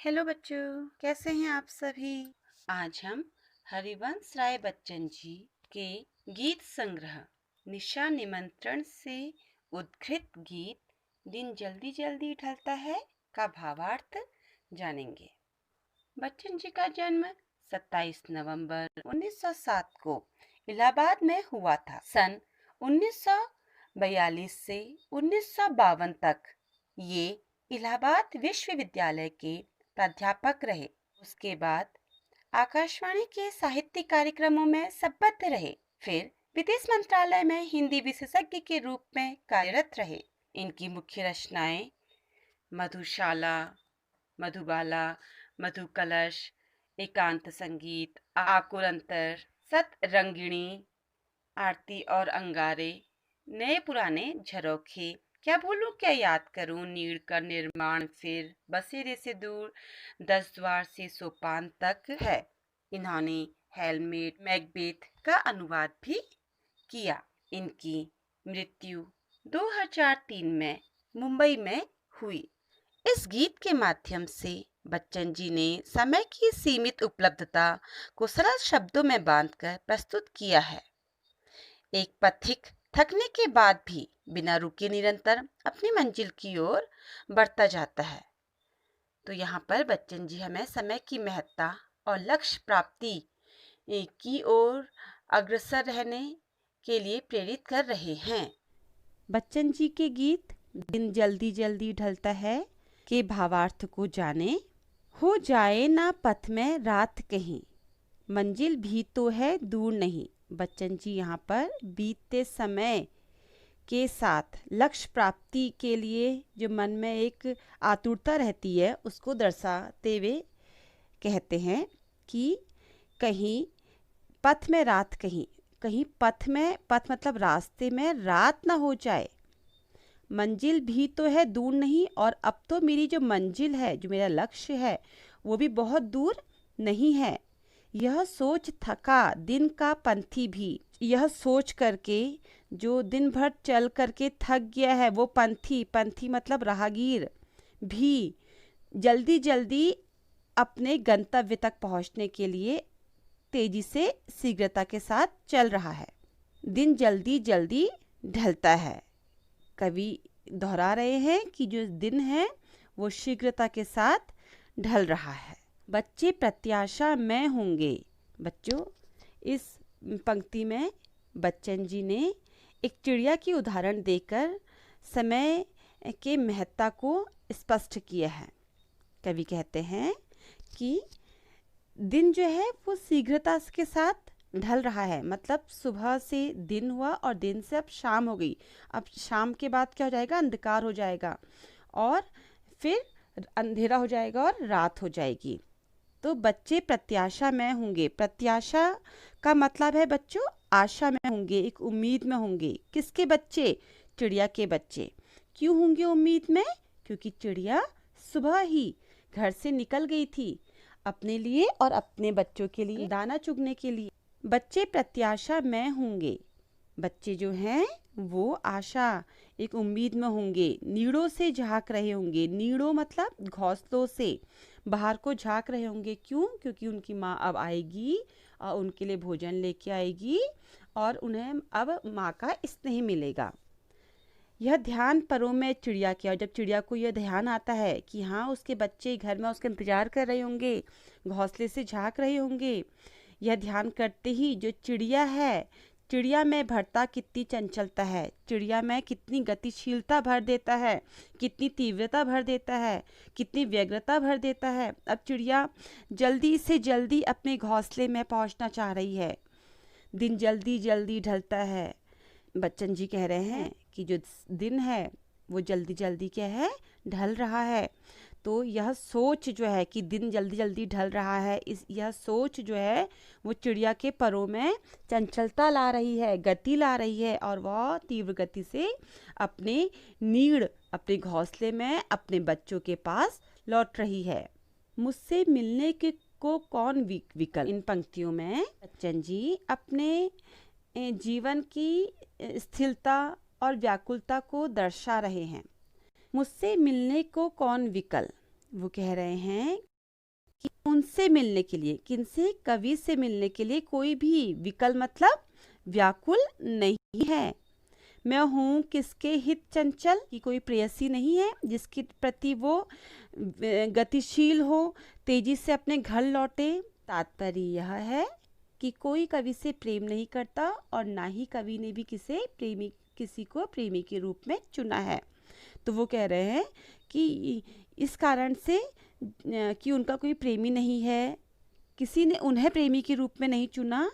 Hello बच्चों, कैसे हैं आप सभी। आज हम हरिवंश राय बच्चन जी के गीत संग्रह निशा निमंत्रण से उद्धृत गीत दिन जल्दी जल्दी ढलता है का भावार्थ जानेंगे। बच्चन जी का जन्म 27 नवंबर 1907 को इलाहाबाद में हुआ था। सन 1942 से 1952 तक ये इलाहाबाद विश्वविद्यालय के प्राध्यापक रहे। उसके बाद आकाशवाणी के साहित्य कार्यक्रमों में संबद्ध रहे। फिर विदेश मंत्रालय में हिंदी विशेषज्ञ के रूप में कार्यरत रहे। इनकी मुख्य रचनाएं मधुशाला, मधुबाला, मधुकलश, एकांत संगीत, आकुर अंतर, सतरंगिणी, आरती और अंगारे, नए पुराने झरोखे, क्या भूलूं क्या याद करूं, नीड़ का निर्माण, फिर बसेरे से दूर, 10 द्वार से सोपान तक है। इन्होंने हेलमेट, मैकबेथ का अनुवाद भी किया। इनकी मृत्यु 2003 में मुंबई में हुई। इस गीत के माध्यम से बच्चन जी ने समय की सीमित उपलब्धता को सरल शब्दों में बांधकर प्रस्तुत किया है। एक पथिक थकने के बाद भी बिना रुके निरंतर अपनी मंजिल की ओर बढ़ता जाता है। तो यहाँ पर बच्चन जी हमें समय की महत्ता और लक्ष्य प्राप्ति की ओर अग्रसर रहने के लिए प्रेरित कर रहे हैं। बच्चन जी के गीत दिन जल्दी जल्दी ढलता है के भावार्थ को जाने। हो जाए ना पथ में रात कहीं, मंजिल भी तो है दूर नहीं। बच्चन जी यहाँ पर बीतते समय के साथ लक्ष्य प्राप्ति के लिए जो मन में एक आतुरता रहती है उसको दर्शाते हुए कहते हैं कि कहीं पथ में रात कहीं, कहीं पथ में, पथ मतलब रास्ते में रात ना हो जाए। मंजिल भी तो है दूर नहीं, और अब तो मेरी जो मंजिल है, जो मेरा लक्ष्य है, वो भी बहुत दूर नहीं है। यह सोच थका दिन का पंथी भी, यह सोच करके जो दिन भर चल करके थक गया है वो पंथी, पंथी मतलब राहगीर भी जल्दी जल्दी अपने गंतव्य तक पहुंचने के लिए तेजी से शीघ्रता के साथ चल रहा है। दिन जल्दी जल्दी ढलता है। कवि दोहरा रहे हैं कि जो दिन है वो शीघ्रता के साथ ढल रहा है। बच्चे प्रत्याशा में होंगे। बच्चों, इस पंक्ति में बच्चन जी ने एक चिड़िया की उदाहरण देकर समय के महत्ता को स्पष्ट किया है। कवि कहते हैं कि दिन जो है वो शीघ्रता के साथ ढल रहा है, मतलब सुबह से दिन हुआ और दिन से अब शाम हो गई। अब शाम के बाद क्या हो जाएगा, अंधकार हो जाएगा और फिर अंधेरा हो जाएगा और रात हो जाएगी। तो बच्चे प्रत्याशा में होंगे। प्रत्याशा का मतलब है बच्चों आशा में होंगे, एक उम्मीद में होंगे। किसके बच्चे? चिड़िया के बच्चे। क्यों होंगे उम्मीद में? क्योंकि चिड़िया सुबह ही घर से निकल गई थी अपने लिए और अपने बच्चों के लिए दाना चुगने के लिए। बच्चे प्रत्याशा में होंगे। बच्चे जो हैं वो आशा, एक उम्मीद में होंगे। नीड़ों से झांक रहे होंगे। नीड़ों मतलब घोंसलों से बाहर को झांक रहे होंगे। क्यों? क्योंकि उनकी माँ अब आएगी और उनके लिए भोजन लेके आएगी और उन्हें अब माँ का स्नेह मिलेगा। यह ध्यान परों में चिड़िया किया, और जब चिड़िया को यह ध्यान आता है कि हाँ उसके बच्चे घर में उसका इंतजार कर रहे होंगे, घोंसले से झांक रहे होंगे, यह ध्यान करते ही जो चिड़िया है, चिड़िया में भरता कितनी चंचलता है, चिड़िया में कितनी गतिशीलता भर देता है, कितनी तीव्रता भर देता है, कितनी व्यग्रता भर देता है। अब चिड़िया जल्दी से जल्दी अपने घोंसले में पहुंचना चाह रही है। दिन जल्दी जल्दी ढलता है। बच्चन जी कह रहे हैं कि जो दिन है वो जल्दी जल्दी क्या है, ढल रहा है। तो यह सोच जो है कि दिन जल्दी जल्दी ढल रहा है, यह सोच जो है वो चिड़िया के परों में चंचलता ला रही है, गति ला रही है, और वह तीव्र गति से अपने नीड़, अपने घोंसले में अपने बच्चों के पास लौट रही है। मुझसे मिलने के को कौन विकल्प। इन पंक्तियों में बच्चन जी अपने जीवन की स्थिरता और व्याकुलता को दर्शा रहे हैं। मुझसे मिलने को कौन विकल। वो कह रहे हैं कि उनसे मिलने के लिए, किनसे, कवि से मिलने के लिए कोई भी विकल मतलब व्याकुल नहीं है। मैं हूँ किसके हित चंचल, की कोई प्रेयसी नहीं है जिसके प्रति वो गतिशील हो, तेजी से अपने घर लौटे। तात्पर्य यह है कि कोई कवि से प्रेम नहीं करता और ना ही कवि ने भी किसी को प्रेमी के रूप में चुना है। तो वो कह रहे हैं कि इस कारण से कि उनका कोई प्रेमी नहीं है, किसी ने उन्हें प्रेमी के रूप में नहीं चुना,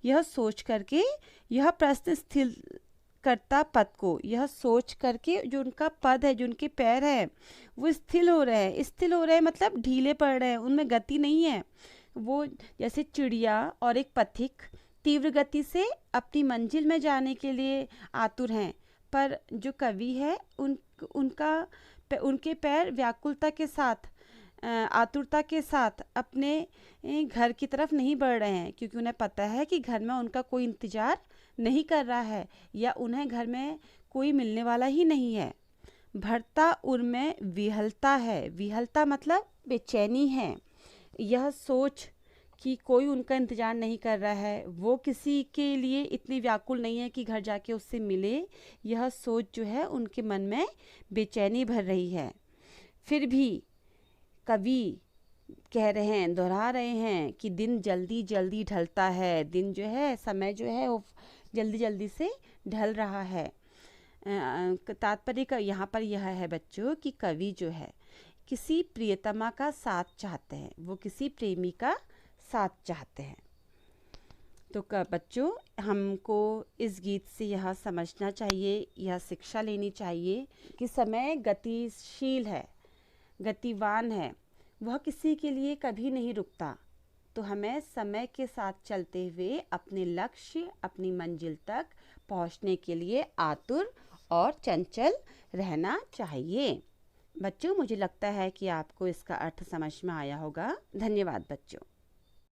यह सोच करके, यह प्रश्न स्थिर करता पद को, यह सोच करके जो उनका पद है, जो उनके पैर है, वो स्थिर हो रहे हैं। स्थिर हो रहे हैं मतलब ढीले पड़ रहे हैं, उनमें गति नहीं है। वो जैसे चिड़िया और एक पथिक तीव्र गति से अपनी मंजिल में जाने के लिए आतुर हैं, पर जो कवि है उनके पैर व्याकुलता के साथ, आतुरता के साथ अपने घर की तरफ नहीं बढ़ रहे हैं, क्योंकि उन्हें पता है कि घर में उनका कोई इंतजार नहीं कर रहा है या उन्हें घर में कोई मिलने वाला ही नहीं है। भरता उर में विहलता है, विहलता मतलब बेचैनी है। यह सोच कि कोई उनका इंतजार नहीं कर रहा है, वो किसी के लिए इतनी व्याकुल नहीं है कि घर जाके उससे मिले, यह सोच जो है उनके मन में बेचैनी भर रही है। फिर भी कवि कह रहे हैं, दोहरा रहे हैं कि दिन जल्दी जल्दी ढलता है, दिन जो है, समय जो है वो जल्दी जल्दी से ढल रहा है। तात्पर्य का यहाँ पर यह है बच्चों कि कवि जो है किसी प्रियतमा का साथ चाहते हैं, वो किसी प्रेमी का साथ चाहते हैं। तो बच्चों, हमको इस गीत से यह समझना चाहिए, यह शिक्षा लेनी चाहिए कि समय गतिशील है, गतिवान है, वह किसी के लिए कभी नहीं रुकता। तो हमें समय के साथ चलते हुए अपने लक्ष्य, अपनी मंजिल तक पहुंचने के लिए आतुर और चंचल रहना चाहिए। बच्चों, मुझे लगता है कि आपको इसका अर्थ समझ में आया होगा। धन्यवाद बच्चों।